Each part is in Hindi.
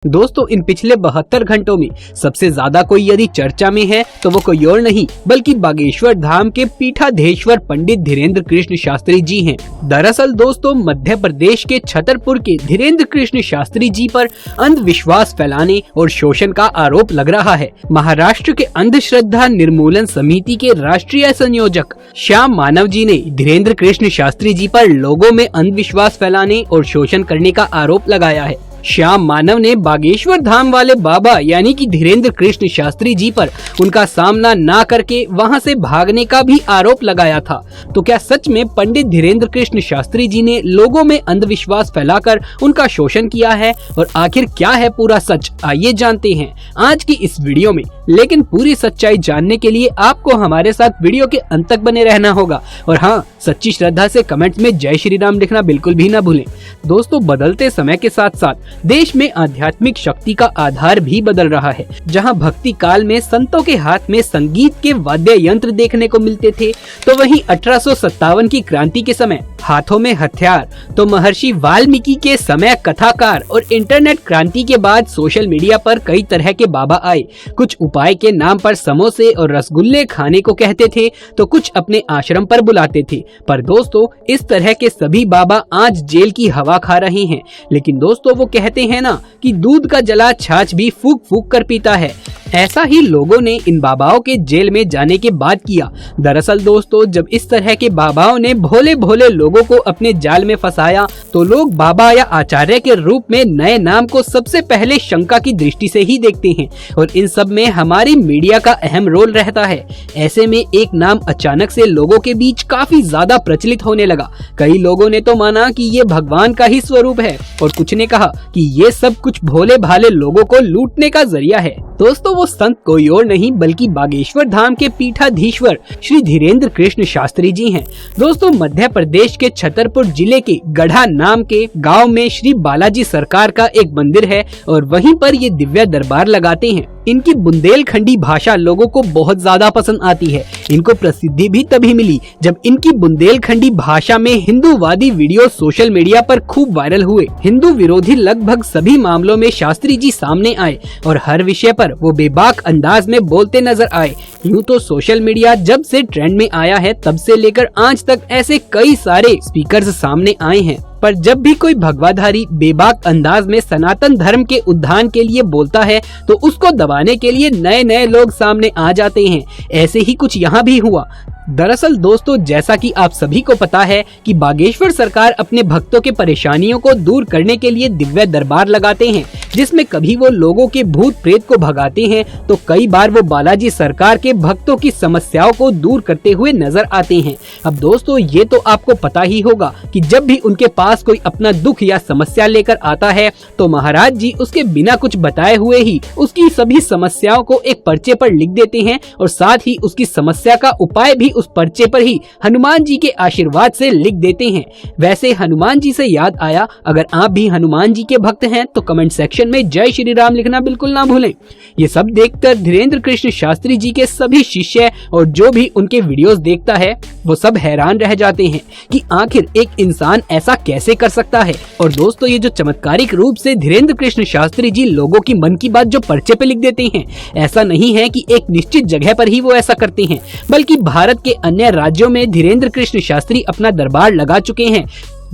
दोस्तों इन पिछले 72 घंटों में सबसे ज्यादा कोई यदि चर्चा में है तो वो कोई और नहीं बल्कि बागेश्वर धाम के पीठाधीश्वर पंडित धीरेन्द्र कृष्ण शास्त्री जी हैं। दरअसल दोस्तों मध्य प्रदेश के छतरपुर के धीरेन्द्र कृष्ण शास्त्री जी पर अंधविश्वास फैलाने और शोषण का आरोप लग रहा है। महाराष्ट्र के अंधश्रद्धा निर्मूलन समिति के राष्ट्रीय संयोजक श्याम मानव जी ने धीरेन्द्र कृष्ण शास्त्री जी पर लोगों में अंधविश्वास फैलाने और शोषण करने का आरोप लगाया है। श्याम मानव ने बागेश्वर धाम वाले बाबा यानी कि धीरेन्द्र कृष्ण शास्त्री जी पर उनका सामना ना करके वहां से भागने का भी आरोप लगाया था। तो क्या सच में पंडित धीरेन्द्र कृष्ण शास्त्री जी ने लोगों में अंधविश्वास फैलाकर उनका शोषण किया है और आखिर क्या है पूरा सच, आइए जानते हैं आज की इस वीडियो में। लेकिन पूरी सच्चाई जानने के लिए आपको हमारे साथ वीडियो के अंत तक बने रहना होगा और हाँ, सच्ची श्रद्धा से कमेंट्स में जय श्री राम लिखना बिल्कुल भी ना भूलें। दोस्तों बदलते समय के साथ साथ देश में आध्यात्मिक शक्ति का आधार भी बदल रहा है। जहां भक्ति काल में संतों के हाथ में संगीत के वाद्य यंत्र देखने को मिलते थे, तो वहीं 1857 की क्रांति के समय हाथों में हथियार, तो महर्षि वाल्मीकि के समय कथाकार और इंटरनेट क्रांति के बाद सोशल मीडिया पर कई तरह के बाबा आए। कुछ उपाय के नाम पर समोसे और रसगुल्ले खाने को कहते थे तो कुछ अपने आश्रम पर बुलाते थे। पर दोस्तों इस तरह के सभी बाबा आज जेल की हवा खा रहे हैं। लेकिन दोस्तों वो कहते हैं ना कि दूध का जला छाछ भी फूक फूक कर पीता है, ऐसा ही लोगों ने इन बाबाओं के जेल में जाने के बाद किया। दरअसल दोस्तों जब इस तरह के बाबाओं ने भोले भोले लोगों को अपने जाल में फंसाया तो लोग बाबा या आचार्य के रूप में नए नाम को सबसे पहले शंका की दृष्टि से ही देखते हैं और इन सब में हमारी मीडिया का अहम रोल रहता है। ऐसे में एक नाम अचानक से लोगों के बीच काफी ज्यादा प्रचलित होने लगा। कई लोगों ने तो माना कि ये भगवान का ही स्वरूप है और कुछ ने कहा कि ये सब कुछ भोले भाले लोगों को लूटने का जरिया है। दोस्तों वो संत कोई और नहीं बल्कि बागेश्वर धाम के पीठाधीश्वर श्री धीरेन्द्र कृष्ण शास्त्री जी हैं। दोस्तों मध्य प्रदेश के छतरपुर जिले के गढ़ा नाम के गांव में श्री बालाजी सरकार का एक मंदिर है और वहीं पर ये दिव्य दरबार लगाते हैं। इनकी बुंदेलखंडी भाषा लोगों को बहुत ज्यादा पसंद आती है। इनको प्रसिद्धि भी तभी मिली जब इनकी बुंदेलखंडी भाषा में हिंदूवादी वीडियो सोशल मीडिया पर खूब वायरल हुए। हिंदू विरोधी लगभग सभी मामलों में शास्त्री जी सामने आए और हर विषय पर वो बेबाक अंदाज में बोलते नजर आए। यूँ तो सोशल मीडिया जब से ट्रेंड में आया है तब से लेकर आज तक ऐसे कई सारे स्पीकर्स सामने आए हैं, पर जब भी कोई भगवाधारी बेबाक अंदाज में सनातन धर्म के उद्धार के लिए बोलता है तो उसको दबाने के लिए नए नए लोग सामने आ जाते हैं। ऐसे ही कुछ यहाँ भी हुआ। दरअसल दोस्तों जैसा कि आप सभी को पता है कि बागेश्वर सरकार अपने भक्तों के परेशानियों को दूर करने के लिए दिव्य दरबार लगाते हैं, जिसमें कभी वो लोगों के भूत प्रेत को भगाते हैं तो कई बार वो बालाजी सरकार के भक्तों की समस्याओं को दूर करते हुए नजर आते हैं। अब दोस्तों ये तो आपको पता ही होगा कि जब भी उनके पास कोई अपना दुख या समस्या लेकर आता है तो महाराज जी उसके बिना कुछ बताए हुए ही उसकी सभी समस्याओं को एक पर्चे पर लिख देते हैं और साथ ही उसकी समस्या का उपाय भी उस पर्चे पर ही हनुमान जी के आशीर्वाद से लिख देते हैं। वैसे हनुमान जी से याद आया, अगर आप भी हनुमान जी के भक्त हैं तो कमेंट सेक्शन में जय श्री राम लिखना बिल्कुल ना भूलें। ये सब देखकर धीरेन्द्र कृष्ण शास्त्री जी के सभी शिष्य और जो भी उनके वीडियोस देखता है वो सब हैरान रह जाते हैं कि आखिर एक इंसान ऐसा कैसे कर सकता है। और दोस्तों ये जो चमत्कारिक रूप से धीरेन्द्र कृष्ण शास्त्री जी लोगों की मन की बात जो पर्चे पे लिख देते हैं, ऐसा नहीं है कि एक निश्चित जगह पर ही वो ऐसा करते हैं, बल्कि भारत के अन्य राज्यों में धीरेन्द्र कृष्ण शास्त्री अपना दरबार लगा चुके हैं।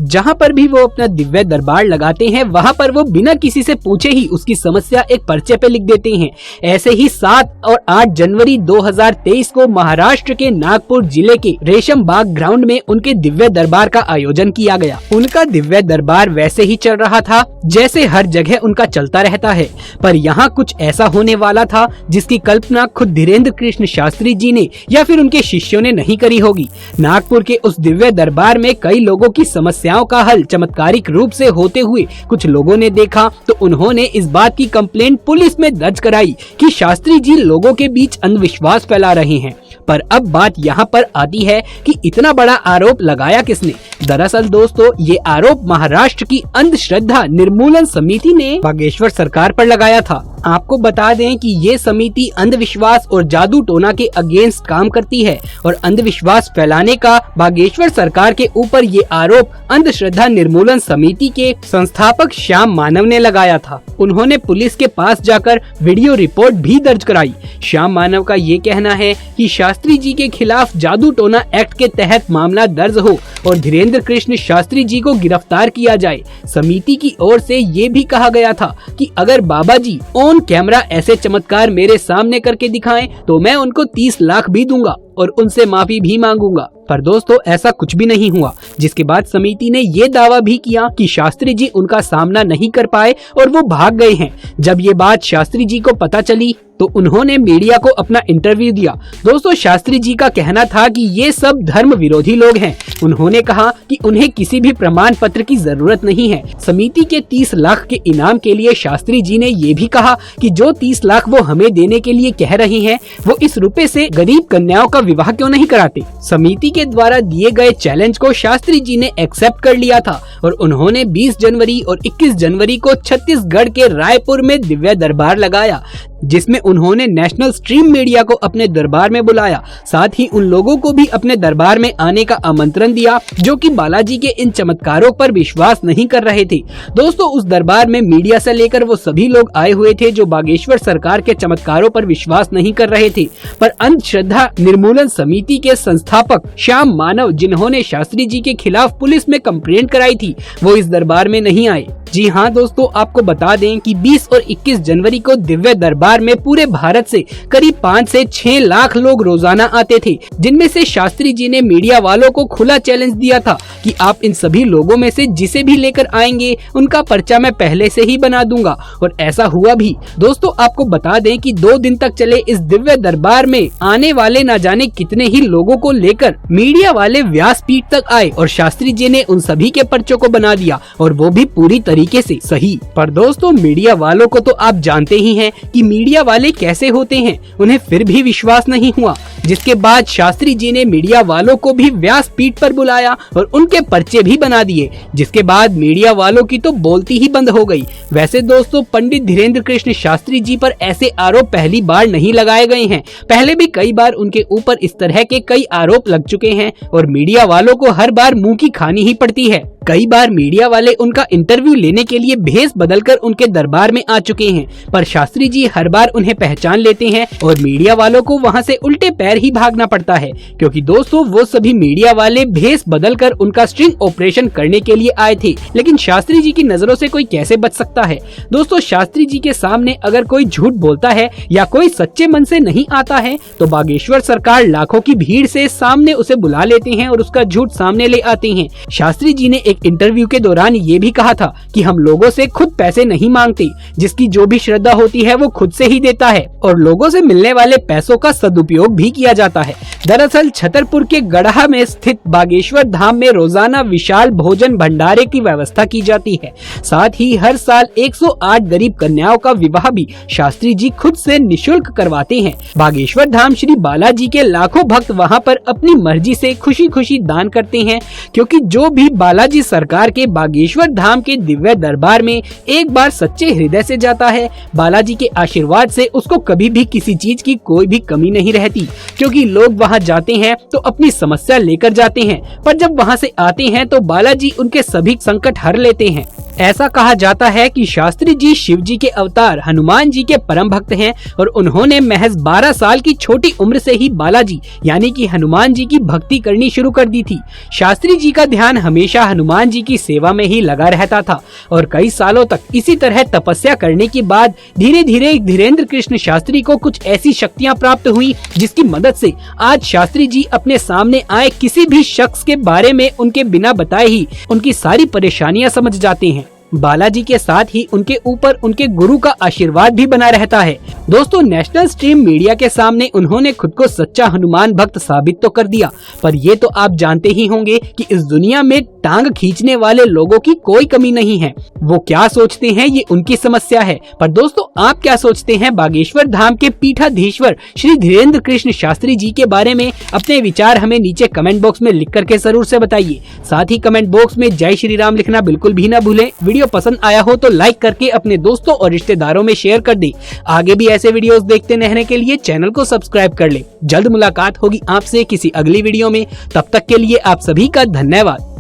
जहां पर भी वो अपना दिव्य दरबार लगाते हैं वहां पर वो बिना किसी से पूछे ही उसकी समस्या एक पर्चे पे लिख देते हैं। ऐसे ही 7 और 8 जनवरी 2023 को महाराष्ट्र के नागपुर जिले के रेशम बाग ग्राउंड में उनके दिव्य दरबार का आयोजन किया गया। उनका दिव्य दरबार वैसे ही चल रहा था जैसे हर जगह उनका चलता रहता है, पर यहाँ कुछ ऐसा होने वाला था जिसकी कल्पना खुद धीरेन्द्र कृष्ण शास्त्री जी ने या फिर उनके शिष्यों ने नहीं करी होगी। नागपुर के उस दिव्य दरबार में कई लोगों की समस्याओं का हल चमत्कारिक रूप से होते हुए कुछ लोगों ने देखा तो उन्होंने इस बात की कंप्लेंट पुलिस में दर्ज कराई कि शास्त्री जी लोगों के बीच अंधविश्वास फैला रहे हैं। पर अब बात यहाँ पर आती है कि इतना बड़ा आरोप लगाया किसने। दरअसल दोस्तों ये आरोप महाराष्ट्र की अंधश्रद्धा निर्मूलन समिति ने बागेश्वर सरकार पर लगाया था। आपको बता दें कि ये समिति अंधविश्वास और जादू टोना के अगेंस्ट काम करती है और अंधविश्वास फैलाने का बागेश्वर सरकार के ऊपर ये आरोप अंधश्रद्धा निर्मूलन समिति के संस्थापक श्याम मानव ने लगाया था। उन्होंने पुलिस के पास जाकर वीडियो रिपोर्ट भी दर्ज कराई। श्याम मानव का ये कहना है कि शास्त्री जी के खिलाफ जादू टोना एक्ट के तहत मामला दर्ज हो और धीरेन्द्र कृष्ण शास्त्री जी को गिरफ्तार किया जाए। समिति की ओर से ये भी कहा गया था कि अगर बाबा जी ऑन कैमरा ऐसे चमत्कार मेरे सामने करके दिखाएं तो मैं उनको 30 लाख भी दूंगा और उनसे माफी भी मांगूंगा। पर दोस्तों ऐसा कुछ भी नहीं हुआ, जिसके बाद समिति ने ये दावा भी किया कि शास्त्री जी उनका सामना नहीं कर पाए और वो भाग गए हैं। जब ये बात शास्त्री जी को पता चली तो उन्होंने मीडिया को अपना इंटरव्यू दिया। दोस्तों शास्त्री जी का कहना था कि ये सब धर्म विरोधी लोग हैं। उन्होंने कहा कि उन्हें किसी भी प्रमाण पत्र की जरूरत नहीं है। समिति के 30 लाख के इनाम के लिए शास्त्री जी ने ये भी कहा कि जो 30 लाख वो हमें देने के लिए कह रहे हैं वो इस रुपए से गरीब कन्याओं का विवाह क्यों नहीं कराते। समिति के द्वारा दिए गए चैलेंज को शास्त्री जी ने एक्सेप्ट कर लिया था और उन्होंने 20 जनवरी और 21 जनवरी को छत्तीसगढ़ के रायपुर में दिव्य दरबार लगाया, जिसमें उन्होंने नेशनल स्ट्रीम मीडिया को अपने दरबार में बुलाया। साथ ही उन लोगों को भी अपने दरबार में आने का आमंत्रण दिया जो कि बालाजी के इन चमत्कारों पर विश्वास नहीं कर रहे थे। दोस्तों उस दरबार में मीडिया से लेकर वो सभी लोग आए हुए थे जो बागेश्वर सरकार के चमत्कारों पर विश्वास नहीं कर रहे थे। पर अंधश्रद्धा निर्मूलन समिति के संस्थापक श्याम मानव, जिन्होंने शास्त्री जी के खिलाफ पुलिस में कंप्लेंट कराई थी, वो इस दरबार में नहीं आए। जी हाँ दोस्तों, आपको बता दें कि 20 और 21 जनवरी को दिव्य दरबार में पूरे भारत से करीब 5 से 6 लाख लोग रोजाना आते थे, जिनमें से शास्त्री जी ने मीडिया वालों को खुला चैलेंज दिया था कि आप इन सभी लोगों में से जिसे भी लेकर आएंगे उनका पर्चा मैं पहले से ही बना दूंगा, और ऐसा हुआ भी। दोस्तों आपको बता दें कि 2 दिन तक चले इस दिव्य दरबार में आने वाले न जाने कितने ही लोगों को लेकर मीडिया वाले व्यासपीठ तक आए और शास्त्री जी ने उन सभी के पर्चों को बना दिया, और वो भी पूरी तरीके से सही। पर दोस्तों मीडिया वालों को तो आप जानते ही हैं कि मीडिया वाले कैसे होते हैं, उन्हें फिर भी विश्वास नहीं हुआ, जिसके बाद शास्त्री जी ने मीडिया वालों को भी व्यासपीठ पर बुलाया और उनके पर्चे भी बना दिए, जिसके बाद मीडिया वालों की तो बोलती ही बंद हो गई। वैसे दोस्तों पंडित धीरेन्द्र कृष्ण शास्त्री जी पर ऐसे आरोप पहली बार नहीं लगाए गए हैं, पहले भी कई बार उनके ऊपर इस तरह के कई आरोप लग चुके हैं और मीडिया वालों को हर बार मुंह की खानी ही पड़ती है। कई बार मीडिया वाले उनका इंटरव्यू लेने के लिए भेष बदलकर उनके दरबार में आ चुके हैं, पर शास्त्री जी हर बार उन्हें पहचान लेते हैं और मीडिया वालों को वहां से उल्टे पैर ही भागना पड़ता है, क्योंकि दोस्तों वो सभी मीडिया वाले भेष बदलकर उनका स्ट्रिंग ऑपरेशन करने के लिए आए थे। लेकिन शास्त्री जी की नजरों से कोई कैसे बच सकता है। दोस्तों शास्त्री जी के सामने अगर कोई झूठ बोलता है या कोई सच्चे मन से नहीं आता है तो बागेश्वर सरकार लाखों की भीड़ से सामने उसे बुला लेते हैं और उसका झूठ सामने ले आते हैं। शास्त्री जी ने इंटरव्यू के दौरान ये भी कहा था कि हम लोगों से खुद पैसे नहीं मांगते, जिसकी जो भी श्रद्धा होती है वो खुद से ही देता है और लोगों से मिलने वाले पैसों का सदुपयोग भी किया जाता है। दरअसल छतरपुर के गढ़ा में स्थित बागेश्वर धाम में रोजाना विशाल भोजन भंडारे की व्यवस्था की जाती है। साथ ही हर साल 108 गरीब कन्याओं का विवाह भी शास्त्री जी खुद से निशुल्क करवाते हैं। बागेश्वर धाम श्री बालाजी के लाखों भक्त वहां पर अपनी मर्जी से खुशी खुशी दान करते हैं, क्योंकि जो भी बालाजी सरकार के बागेश्वर धाम के दिव्य दरबार में एक बार सच्चे हृदय से जाता है, बालाजी के आशीर्वाद से उसको कभी भी किसी चीज की कोई भी कमी नहीं रहती, क्योंकि लोग वहां जाते हैं तो अपनी समस्या लेकर जाते हैं, पर जब वहां से आते हैं तो बालाजी उनके सभी संकट हर लेते हैं। ऐसा कहा जाता है कि शास्त्री जी शिव जी के अवतार हनुमान जी के परम भक्त हैं और उन्होंने महज 12 साल की छोटी उम्र से ही बालाजी यानी कि हनुमान जी की भक्ति करनी शुरू कर दी थी। शास्त्री जी का ध्यान हमेशा हनुमान जी की सेवा में ही लगा रहता था और कई सालों तक इसी तरह तपस्या करने के बाद धीरे धीरे धीरेन्द्र कृष्ण शास्त्री को कुछ ऐसी शक्तियाँ प्राप्त हुई जिसकी मदद से आज शास्त्री जी अपने सामने आए किसी भी शख्स के बारे में उनके बिना बताए ही उनकी सारी परेशानियां समझ जाते हैं। बालाजी के साथ ही उनके ऊपर उनके गुरु का आशीर्वाद भी बना रहता है। दोस्तों नेशनल स्ट्रीम मीडिया के सामने उन्होंने खुद को सच्चा हनुमान भक्त साबित तो कर दिया, पर ये तो आप जानते ही होंगे कि इस दुनिया में टांग खींचने वाले लोगों की कोई कमी नहीं है। वो क्या सोचते हैं ये उनकी समस्या है, पर दोस्तों आप क्या सोचते हैं बागेश्वर धाम के पीठाधीश्वर श्री धीरेन्द्र कृष्ण शास्त्री जी के बारे में? अपने विचार हमें नीचे कमेंट बॉक्स में लिख करके जरूर से बताइए। साथ ही कमेंट बॉक्स में जय श्री राम लिखना बिल्कुल भी न भूलें। वीडियो पसंद आया हो तो लाइक करके अपने दोस्तों और रिश्तेदारों में शेयर कर दे। आगे भी ऐसे वीडियोस देखते रहने के लिए चैनल को सब्सक्राइब कर ले। जल्द मुलाकात होगी आपसे किसी अगली वीडियो में, तब तक के लिए आप सभी का धन्यवाद।